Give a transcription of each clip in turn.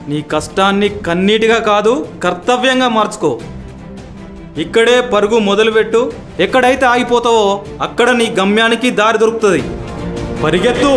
నీ కష్టాన్ని కన్నీటిగా కాదు కర్తవ్యంగా మార్చుకో. ఇక్కడే పరుగు మొదలుపెట్టు. ఎక్కడైతే ఆగిపోతావో అక్కడ నీ గమ్యానికి దారి దొరుకుతుంది. పరిగెత్తు.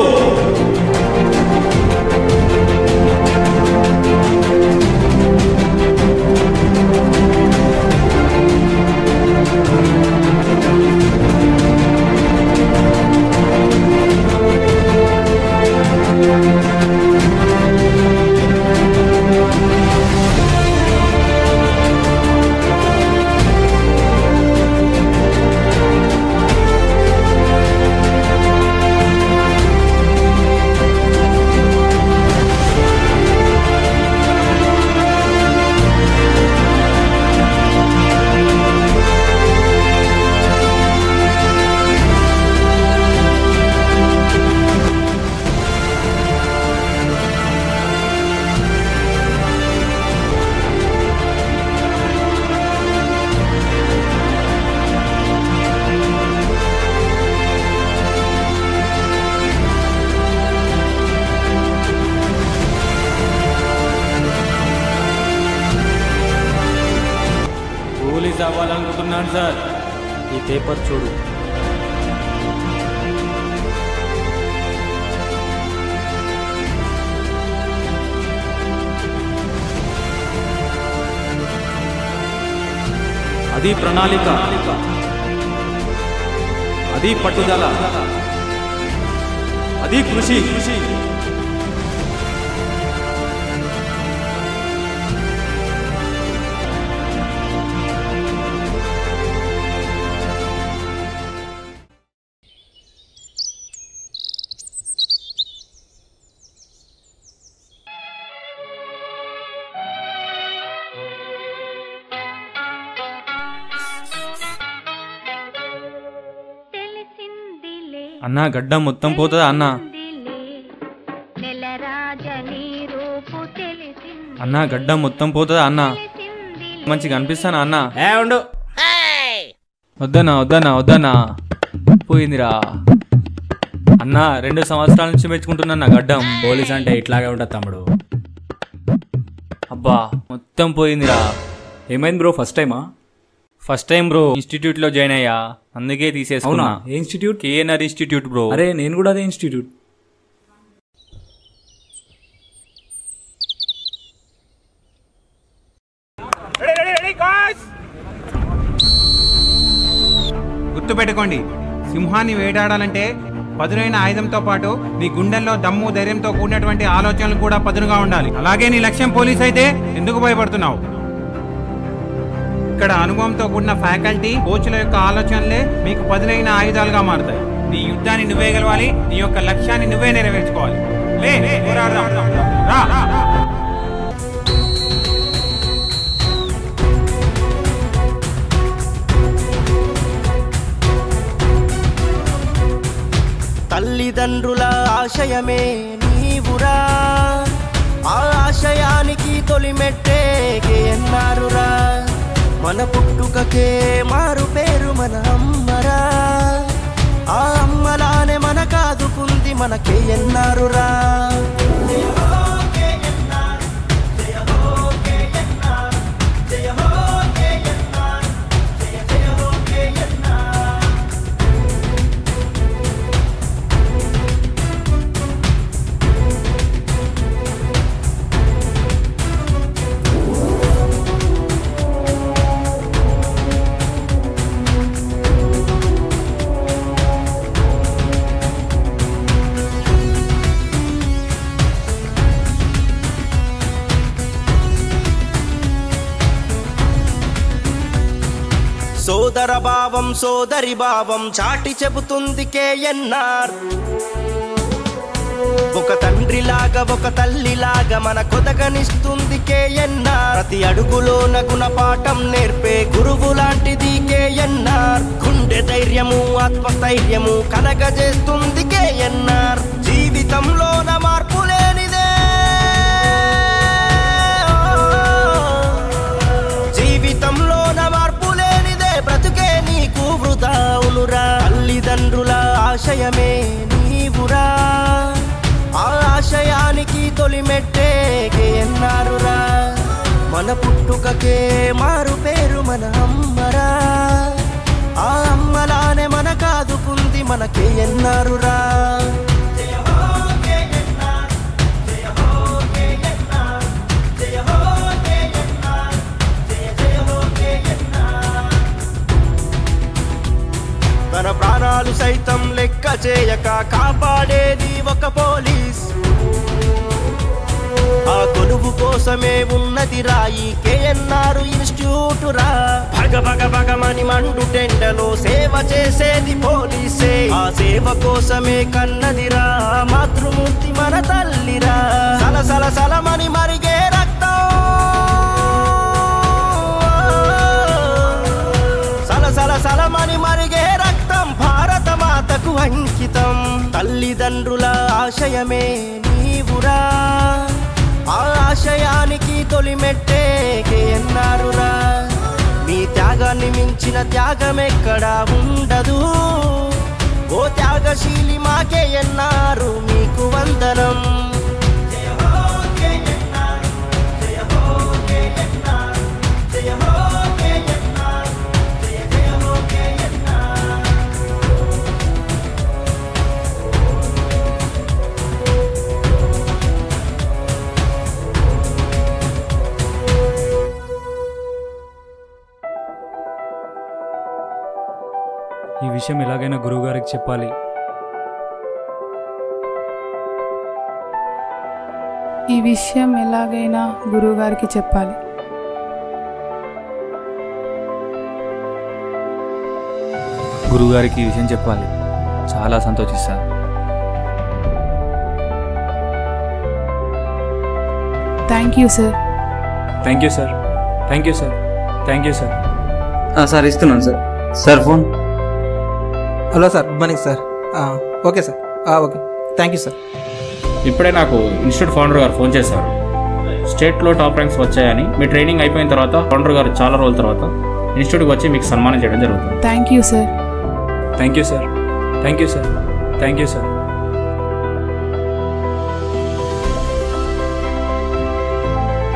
పోలీస్ అవ్వాలనుకుంటున్నాను సార్. ఈ పేపర్ చూడు. అది ప్రణాళిక, అది పట్టుదల, అది కృషి. అన్నా గడ్డం మొత్తం పోతుందా అన్నా? అన్నా గడ్డం మొత్తం పోతుందా అన్నా? మంచిగా అనిపిస్తానా అన్నా? ఉండు. వద్దన్నా వద్దన్నా వద్దన్నా, పోయిందిరా అన్నా. 2 సంవత్సరాల నుంచి మెచ్చుకుంటున్నా నా గడ్డం. పోలీస్ అంటే ఇట్లాగే ఉంటుంది తమ్ముడు. అబ్బా మొత్తం పోయిందిరా. ఏమైంది బ్రో? ఫస్ట్ టైమా? First time bro. ఇన్స్టిట్యూట్ లో జాయిన్ అయ్యా, అందుకే తీసేసుకున్నా. ఏ ఇన్స్టిట్యూట్? KNR institute bro. అరే నేను కూడా అదే ఇన్స్టిట్యూట్. గుర్తుపెట్టుకోండి, సింహాన్ని వేటాడాలంటే పదునైన ఆయుధంతో పాటు నీ గుండెల్లో దమ్ము ధైర్యంతో కూడినటువంటి ఆలోచనలు కూడా పదునుగా ఉండాలి. అలాగే నీ లక్ష్యం పోలీస్ అయితే ఎందుకు భయపడుతున్నావు? ఇక్కడ అనుభవంతో కూడిన ఫ్యాకల్టీ, కోచ్ల యొక్క ఆలోచనలే మీకు పదునైన ఆయుధాలుగా మారుతాయి. నీ యుద్ధాన్ని నువ్వే గెలవాలి, నీ యొక్క లక్ష్యాన్ని నువ్వే నెరవేర్చుకోవాలి. తల్లిదండ్రుల ఆశయమే నీవురా, ఆ ఆశయానికి తొలిమెట్టే కేఎన్ఆరురా. మన పుట్టుకకే మారు పేరు మన అమ్మరా, ఆ అమ్మలానే మన కాదుకుంది మన కేఎన్ఆరురా. సోదర భావం సోదరి భావం చాటి చెబుతుంది కేఎన్ఆర్. ఒక తండ్రిలాగా ఒక తల్లిలాగా మన కొదగనిస్తుంది కేఎన్ఆర్. ప్రతి అడుగులోన గుణపాఠం నేర్పే గురువు లాంటిది కేఎన్ఆర్. గుండె ధైర్యము ఆత్మస్థైర్యము కలగజేస్తుంది కేఎన్ఆర్. జీవితంలోన మార్పు లేనిదే, జీవితంలోన మార్పు లేనిదే బ్రతుకే నీకు వృధా అవునురా. తల్లిదండ్రుల ఆశయమే నీవురా, ఆ ఆశయానికి తొలిమెట్టే కేఎన్ఆర్. ఎన్నారురా మన పుట్టుకకే మారు పేరు మన అమ్మరా ఆ అమ్మలానే మన కాదుకుంది మనకే ఎన్నారురా తన ప్రాణాలు సైతం లెక్క చేయక కాపాడేది ఒక పోలీస్ ఆ కొలువు కోసమే ఉన్నది రాయి కేఎన్ఆర్ ఇన్స్టిట్యూట్ రా భగ భగ భగమని మండు టెండలో సేవ చేసేది పోలీసే ఆ సేవ కోసమే కన్నదిరా మాతృమూర్తి మన తల్లిరా సలసల సలమని మరిగే రక్తం సలసల సలమని మరిగే రక్తం భారత మాతకు అంకితం తల్లిదండ్రుల ఆశయమే నీవురా ఆ ఆశయానికి తొలిమెట్టే కేఎన్ఆరురా మీ త్యాగాన్ని మించిన త్యాగమెక్కడా ఉండదు ఓ త్యాగశీలి మా కేఎన్ఆర్ మీకు వందనం ఈ విషయం ఎలాగైనా గురువుగారికి చెప్పాలి. ఈ విషయం ఎలాగైనా గురువుగారికి చెప్పాలి. గురువుగారికి ఈ విషయం చెప్పాలి. చాలా సంతోషిస్తాను. Thank you sir. Thank you sir. Thank you sir. Thank you sir. Sir ఇస్తున్నాను sir. Sir phone. Hello sir, good morning sir. Okay sir, okay, thank you sir. ఇప్పుడే నాకు ఇన్స్టిట్యూట్ ఫౌండర్ గారు ఫోన్ చేశారు. స్టేట్లో టాప్ ర్యాంక్స్ వచ్చాయని, మీ training అయిపోయిన తర్వాత founder గారు చాలా రోజుల తర్వాత ఇన్స్టిట్యూట్కి వచ్చి మీకు సన్మానం చేయడం జరుగుతుంది. Thank you sir. Thank you sir. Thank you sir. Thank you sir.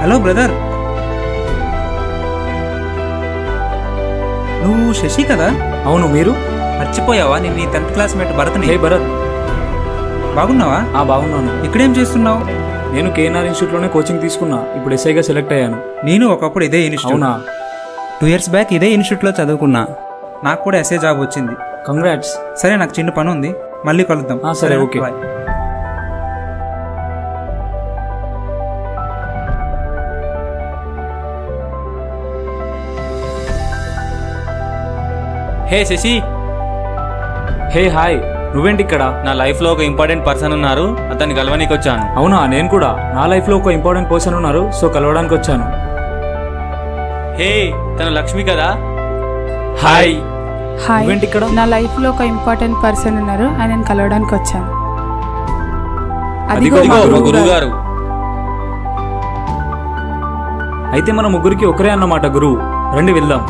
Hello brother, నువ్వు శశి కదా? అవును, మీరు? మర్చిపోయావా? నేను నీ 10th క్లాస్మేట్ భరత్ని. హే భరత్, బాగున్నావా? బాగున్నాను. ఇక్కడేం చేస్తున్నావు? నేను కేఎన్ఆర్ ఇన్స్టిట్యూట్లోనే కోచింగ్ తీసుకున్నా. ఇప్పుడు ఎస్ఐగా సెలెక్ట్ అయ్యాను. నేను ఒకప్పుడు ఇదే ఇన్స్టిట్యూట్. అవునా? 2 years బ్యాక్ ఇదే ఇన్స్టిట్యూట్లో చదువుకున్నా. నాకు కూడా ఎస్ఐ జాబ్ వచ్చింది. కంగ్రాట్స్. సరే, నాకు చిన్న పని ఉంది, మళ్ళీ కలుద్దాం. సరే, ఓకే. బాయ్. హే శశి. హే హాయ్, నువ్వేంటి ఇక్కడ? నా లైఫ్లో ఒక ఇంపార్టెంట్ పర్సన్ ఉన్నారు, అతన్ని కలవనీకి వచ్చాను. అవునా? నేను కూడా. నా లైఫ్లో ఒక ఇంపార్టెంట్ పర్సన్ ఉన్నారు, సో కలవడానికి వచ్చాను. హే, తన లక్ష్మి కదా? హాయ్. హాయ్. నువ్వేంటి ఇక్కడ? నా లైఫ్లో ఒక ఇంపార్టెంట్ పర్సన్ ఉన్నారు, ఆయనను కలవడానికి వచ్చాను. అదిగో మా మా గురువు గారు. అయితే మన ముగ్గురికి ఒకరే అన్నమాట గురువు. రండి వెళ్దాం.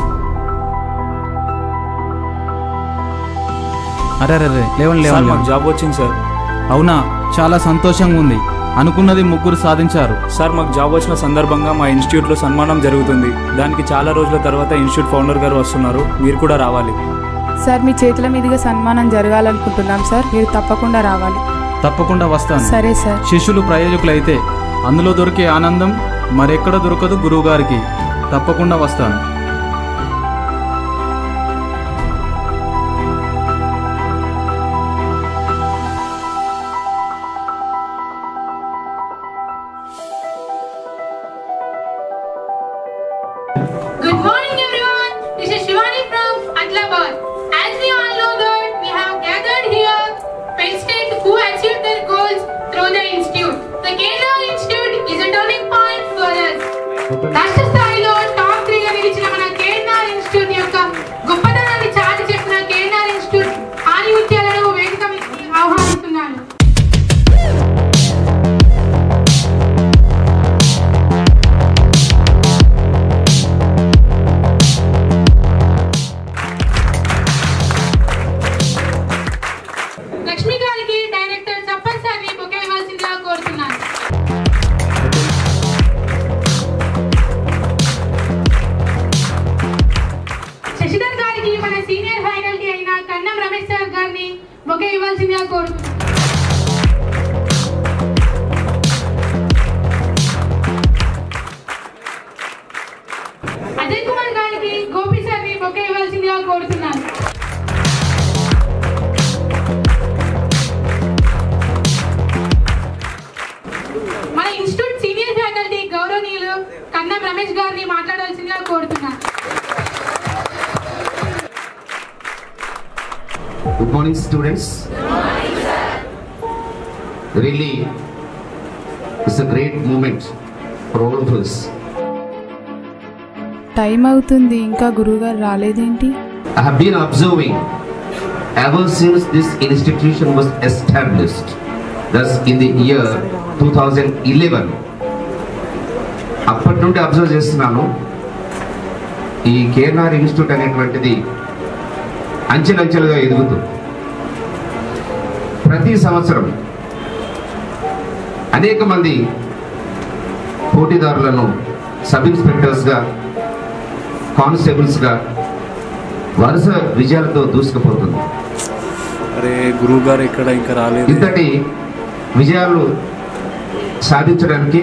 అరే లేవండి సార్, మాకు జాబ్ వచ్చింది సార్. అవునా? చాలా సంతోషంగా ఉంది. అనుకున్నది ముగ్గురు సాధించారు. సార్, మాకు జాబ్ వచ్చిన సందర్భంగా మా ఇన్స్టిట్యూట్లో సన్మానం జరుగుతుంది. దానికి చాలా రోజుల తర్వాత ఇన్స్టిట్యూట్ ఫౌండర్ గారు వస్తున్నారు. మీరు కూడా రావాలి. సార్, మీ చేతుల మీదుగా సన్మానం జరగాలనుకుంటున్నాం సార్, మీరు తప్పకుండా రావాలి. తప్పకుండా వస్తాను. సరే సార్. శిష్యులు ప్రయోజకులైతే అందులో దొరికే ఆనందం మరెక్కడ దొరకదు గురువు గారికి. తప్పకుండా వస్తాను. Good morning everyone, this is Shivani from Adlabad. As we all know that we have gathered here Penn State who achieved their goals through the institute. The KNR Institute is a turning point for us. రాష్ట్ర స్థాయిలో top 3 గా నిలిచిన మన KNR Institute యొక్క గొప్పతనాన్ని చాటి చెప్పిన KNR Institute ఆణిముత్యాలను వేదిక మీదకి ఆహ్వానిస్తున్నాను. లక్ష్మి గారికి డైరెక్టర్ తప్పనిసరి బొకే ఇవ్వాల్సిందిగా కోరుతున్నాను. బొకే ఇవ్వాల్సిందిగా కోరుతున్నాను. అజయ్ కుమార్ గారికి గోపి సార్ని బొకే ఇవ్వాల్సిందిగా కోరుతున్నాను. మన ఇన్స్టిట్యూట్ సీనియర్ ఫ్యాకల్టీ గౌరవనీయులు కన్నం రమేష్ గారిని మాట్లాడాల్సిందిగా కోరుతున్నాను. Good morning, students. Good morning, sir. Really, it's a great moment for all of us. Time అవుతుంది, ఇంకా గురువుగారు రాలేదేంటి? I have been observing ever since this institution was established, thus in the year 2011. అప్పటి నుండి అబ్జర్వ్ చేస్తున్నాను ఈ KNR institute అనేటువంటిది అంచెలంచెలుగా ఎదుగుతూ ప్రతి సంవత్సరం అనేక మంది పోటీదారులను సబ్ ఇన్స్పెక్టర్స్గా, కానిస్టేబుల్స్గా వరుస విజయాలతో దూసుకుపోతుంది. అరే గురువు గారు ఇక్కడ ఇంకా రాలేదు. ఇంతటి విజయాలు సాధించడానికి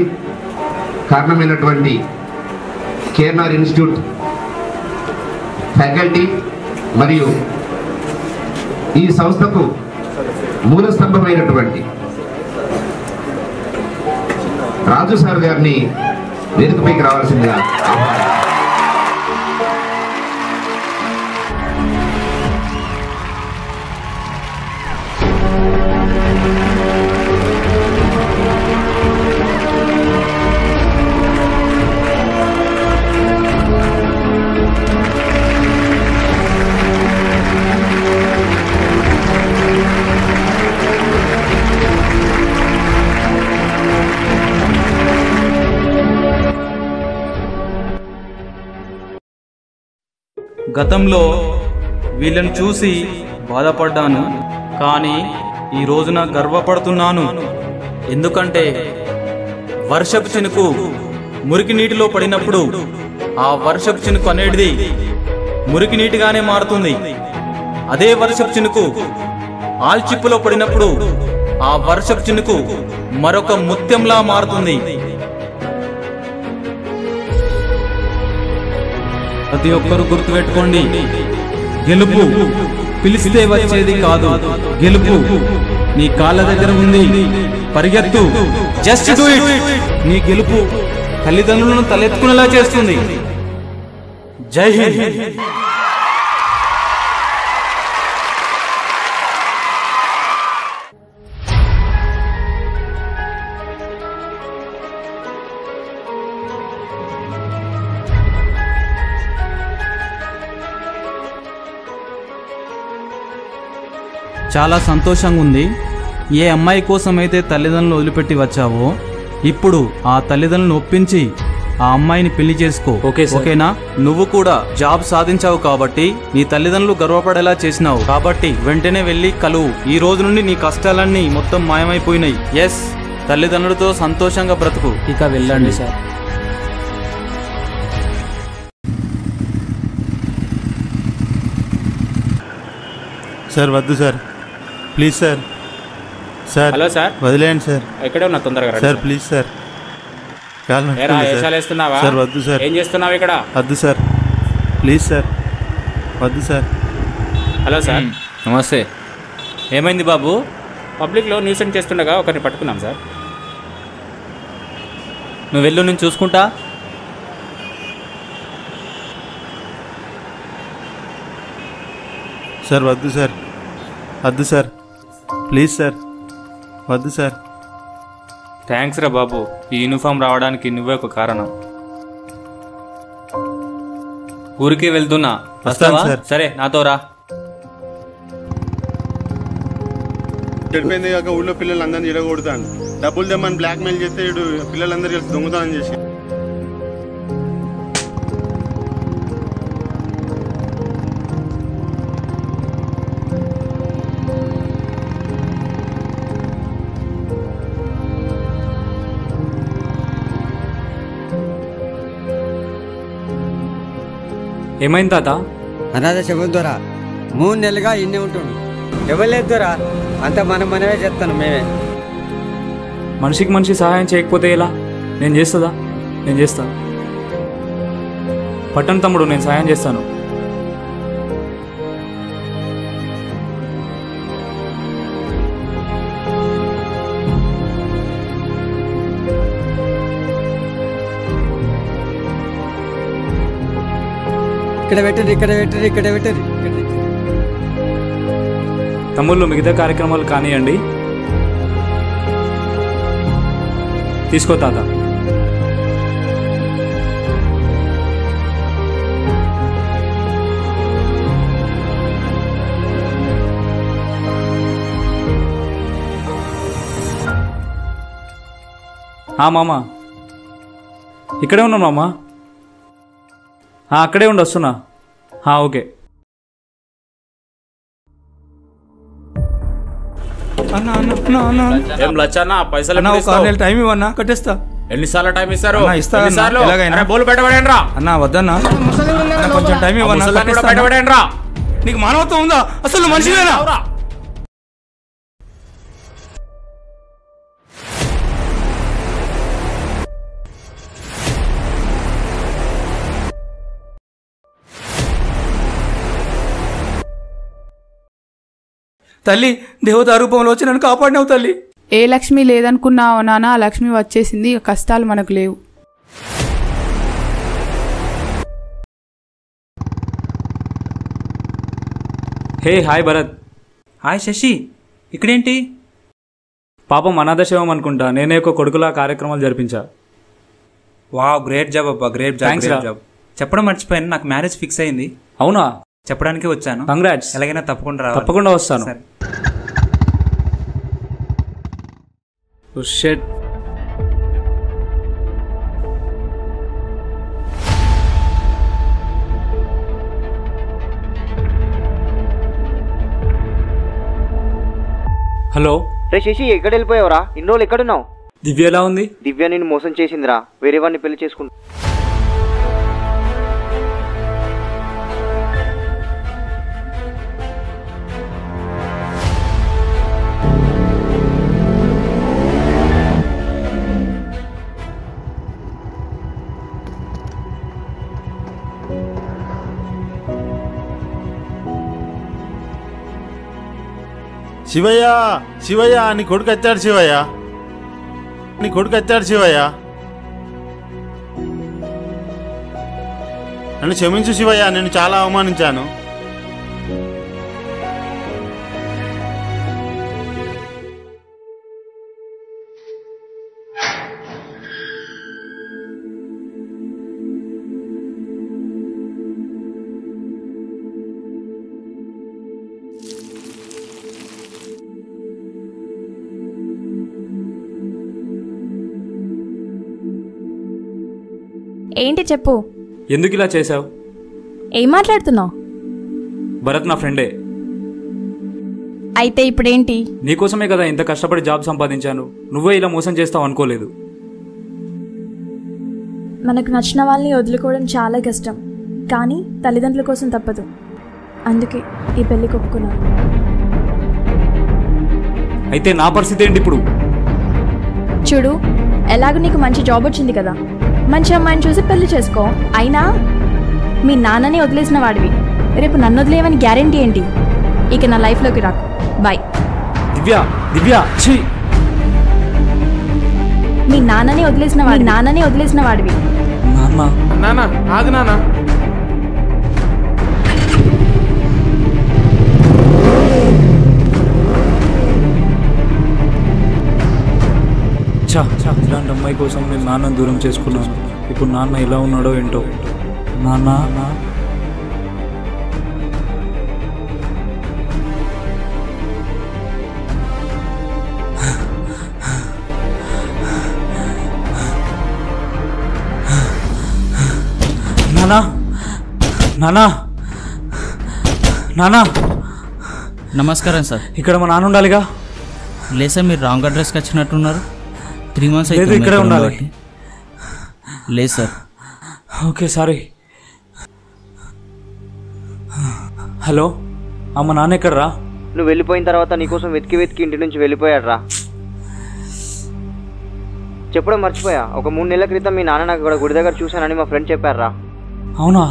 కారణమైనటువంటి కేఎన్ఆర్ ఇన్స్టిట్యూట్ ఫ్యాకల్టీ మరియు ఈ సంస్థకు మూల స్తంభమైనటువంటి రాజు సార్ గారిని వేదికపైకి రావాల్సిందిగా ఆహ్వానిస్తున్నాను. గతంలో వీళ్ళని చూసి బాధపడ్డాను, కానీ ఈ రోజున గర్వపడుతున్నాను. ఎందుకంటే వర్షపు చినుకు మురికి నీటిలో పడినప్పుడు ఆ వర్షపు చినుకు అనేది మురికి నీటిగానే మారుతుంది. అదే వర్షపు చినుకు ఆల్చిప్పులో పడినప్పుడు ఆ వర్షపు చినుకు మరొక ముత్యంలా మారుతుంది. ప్రతి ఒక్కరూ గుర్తుపెట్టుకోండి, గెలుపు పిలిస్తే వచ్చేది కాదు, గెలుపు నీ కాళ్ళ దగ్గర ఉంది. పరిగెత్తు, జస్ట్ డూ ఇట్. నీ గెలుపు తల్లిదండ్రులను తలెత్తుకునేలా చేస్తుంది. జై హింద్. చాలా సంతోషంగా ఉంది. ఏ అమ్మాయి కోసం అయితే తల్లిదండ్రులు వదిలిపెట్టి వచ్చావో ఇప్పుడు ఆ తల్లిదండ్రులను ఒప్పించి ఆ అమ్మాయిని పెళ్లి చేసుకో. ఓకేనా? నువ్వు కూడా జాబ్ సాధించావు కాబట్టి నీ తల్లిదండ్రులు గర్వపడేలా చేసినావు కాబట్టి వెంటనే వెళ్ళి కలువు. ఈ రోజు నుండి నీ కష్టాలన్నీ మొత్తం మాయమైపోయినాయి. ఎస్, తల్లిదండ్రులతో సంతోషంగా బ్రతుకు. ఇక వెళ్ళండి సార్. సార్ వద్దు sir, please sir. Sir hello sir, వదిలేయండి సార్. ఎక్కడే ఉన్నా, తొందరగా సార్ ప్లీజ్ సార్. సార్ వద్దు సార్. ఏం చేస్తున్నావు ఇక్కడ? వద్దు సార్, ప్లీజ్ సార్, వద్దు సార్. హలో సార్, నమస్తే. ఏమైంది బాబు? పబ్లిక్లో న్యూసెన్స్ చేస్తుండగా ఒకరిని పట్టుకున్నాం సార్. నువ్వు వెళ్ళు, నేను చూసుకుంటా. సార్ వద్దు సార్, వద్దు సార్, ప్లీజ్ సార్, వద్దు సార్. థ్యాంక్స్ రా బాబు, ఈ యూనిఫామ్ రావడానికి నువ్వే ఒక కారణం. ఊరికి వెళ్తున్నా, వస్తావా? సరే, నాతో రా. చెడిపోయింది కాక ఊళ్ళో పిల్లలందరినీ ఇడగొడతాను. డబ్బులు తెమ్మని బ్లాక్మెయిల్ చేస్తే ఇడు పిల్లలందరూ కలిసి దొంగతనం చేసి ఏమైంది తాత? అనాథ శవం ద్వారా 3 నెలలుగా ఇన్నే ఉంటుంది. ఇవ్వలేదురా, అంత మనమే చెప్తాను మేమే. మనిషికి మనిషి సహాయం చేయకపోతే ఎలా? నేను చేస్తా. పట్టణ తమ్ముడు, నేను సహాయం చేస్తాను. ఇక్కడ పెట్టరు. తమ్ముళ్ళు, మిగతా కార్యక్రమాలు కానివ్వండి. తీసుకో తాత. మామా, ఇక్కడే ఉన్నా మామా. అక్కడే ఉండి వస్తున్నా. ఓకే. టైం ఇవ్వన్నా, కట్టేస్తా. ఎన్నిసార్లు టైం ఇస్తారు? బోలు పెట్టబడండి రా అన్న. వద్దన్నా, కొంచెం టైం ఇవ్వన్నా. నీకు మానవత్వం ఉందా? అసలు మనిషివేనా? తల్లి, దేవత రూపంలో వచ్చి నన్ను కాపాడినావు తల్లి. ఏ లక్ష్మి లేదనుకున్నావు నాన్న, ఆ లక్ష్మి వచ్చేసింది. కష్టాలు మనకు లేవు. హాయ్ భరత్. హాయ్ శశి, ఇక్కడేంటి? పాపం అనాథ శవం అనుకుంటా. నేనే ఒక కొడుకులా కార్యక్రమాలు జరిపించా. వావ్, గ్రేట్ జాబ్ అబ్బా, గ్రేట్ జాబ్. చెప్పడం మర్చిపోయాను, నాకు మ్యారేజ్ ఫిక్స్ అయింది. అవునా? చెప్పడానికి వచ్చాను. కంగ్రాట్స్. ఎలాగైనా తప్పకుండా వస్తాను. షిట్. హలో శశి, ఎక్కడ వెళ్ళిపోయావురా? ఇన్ని రోజులు ఎక్కడున్నావు? దివ్య ఎలా ఉంది? దివ్య నిన్ను మోసం చేసిందిరా. వేరే వాడిని పెళ్లి చేసుకుంటా. శివయ్య, నీ కొడుకు వచ్చాడు శివయ్య. నన్ను క్షమించు శివయ్య, నేను చాలా అవమానించాను. ఏంటి చెప్పు. ఎందుకు ఇలా చేసావు? ఏం మాట్లాడుతున్నావు? భరత్ నా ఫ్రెండే. అయితే ఇప్పుడేంటి? నీకోసమే కదా ఇంత కష్టపడి జాబ్ సంపాదించాను. నువ్వే ఇలా మోసం చేస్తావు అనుకోలేదు. మనకు నచ్చిన వాళ్ళని వదులుకోవడం చాలా కష్టం, కానీ తల్లిదండ్రుల కోసం తప్పదు. అందుకే ఈ పెళ్లికి ఒప్పుకున్నాను. అయితే నా పరిస్థితి ఏంటి ఇప్పుడు? చూడు, ఎలాగో నీకు మంచి జాబ్ వచ్చింది కదా, మంచి అమ్మాయిని చూసి పెళ్లి చేసుకో. అయినా మీ నాన్నని వదిలేసిన వాడివి, రేపు నన్ను వదిలేవని గ్యారెంటీ ఏంటి? ఇక నా లైఫ్లోకి రాకు. బాయ్. దివ్య మీ నాన్నని వదిలేసిన వాడివి. ఆగు నాన్న. ఇలాంటి అమ్మాయి కోసం నేను నాన్నని దూరం చేసుకున్నాను. ఇప్పుడు నాన్న ఎలా ఉన్నాడో ఏంటో. నాన్న నానా నానా నానా నమస్కారం సార్. ఇక్కడ మా నాన్న ఉండాలిగా? లేదు సార్, మీరు రాంగ్ అడ్రస్కి వచ్చినట్టున్నారు. 3 months అయితే ఇక్కడే ఉండాలి. లేదు సార్. Okay, sorry. హలో, మా నాన్న ఎక్కడరా? నువ్వు వెళ్ళిపోయిన తర్వాత నీకోసం వెతికి వెతికి ఇంటి నుంచి వెళ్ళిపోయాడు రా. చెప్పడం మర్చిపోయా, ఒక 3 నెలల క్రితం మీ నాన్న నాకు ఇక్కడ గుడి దగ్గర చూశానని మా ఫ్రెండ్ చెప్పారా. అవునా?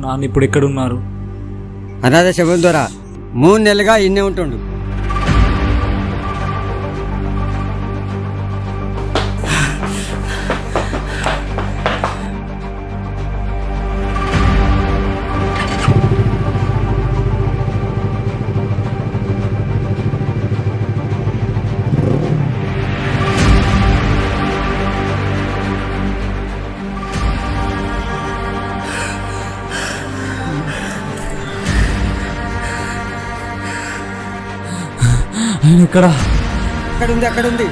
నాన్న ఇప్పుడు ఎక్కడున్నారు? అనాథ శవం ద్వారా 3 నెలలుగా ఇన్నే ఉంటుండు. ఎక్కడ? అక్కడుంది, అక్కడుంది.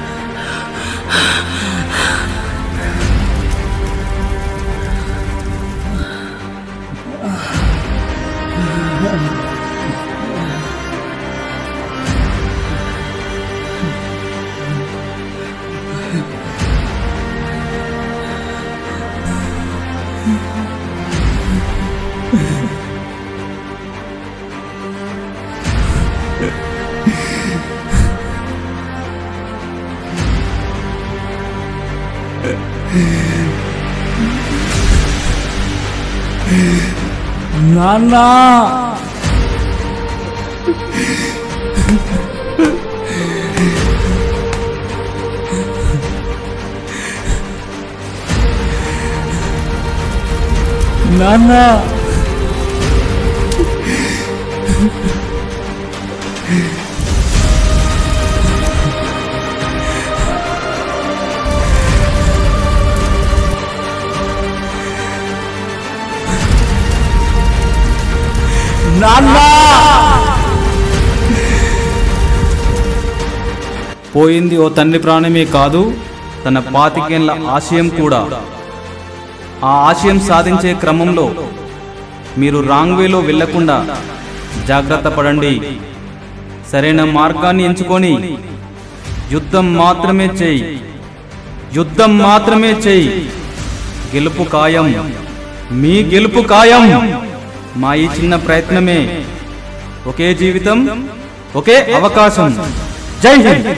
నాన్న నాన్న పోయింది ఓ తండ్రి ప్రాణమే కాదు, తన 25 ఏళ్ల ఆశయం కూడా. ఆ ఆశయం సాధించే క్రమంలో మీరు రాంగ్ వేలో వెళ్లకుండా జాగ్రత్త పడండి. సరైన మార్గాన్ని ఎంచుకొని యుద్ధం మాత్రమే చేయి, యుద్ధం మాత్రమే చేయి. గెలుపు ఖాయం, మీ గెలుపు ఖాయం. మా ఈ చిన్న ప్రయత్నమే. ఒకే జీవితం, ఒకే అవకాశం. జై హింద్.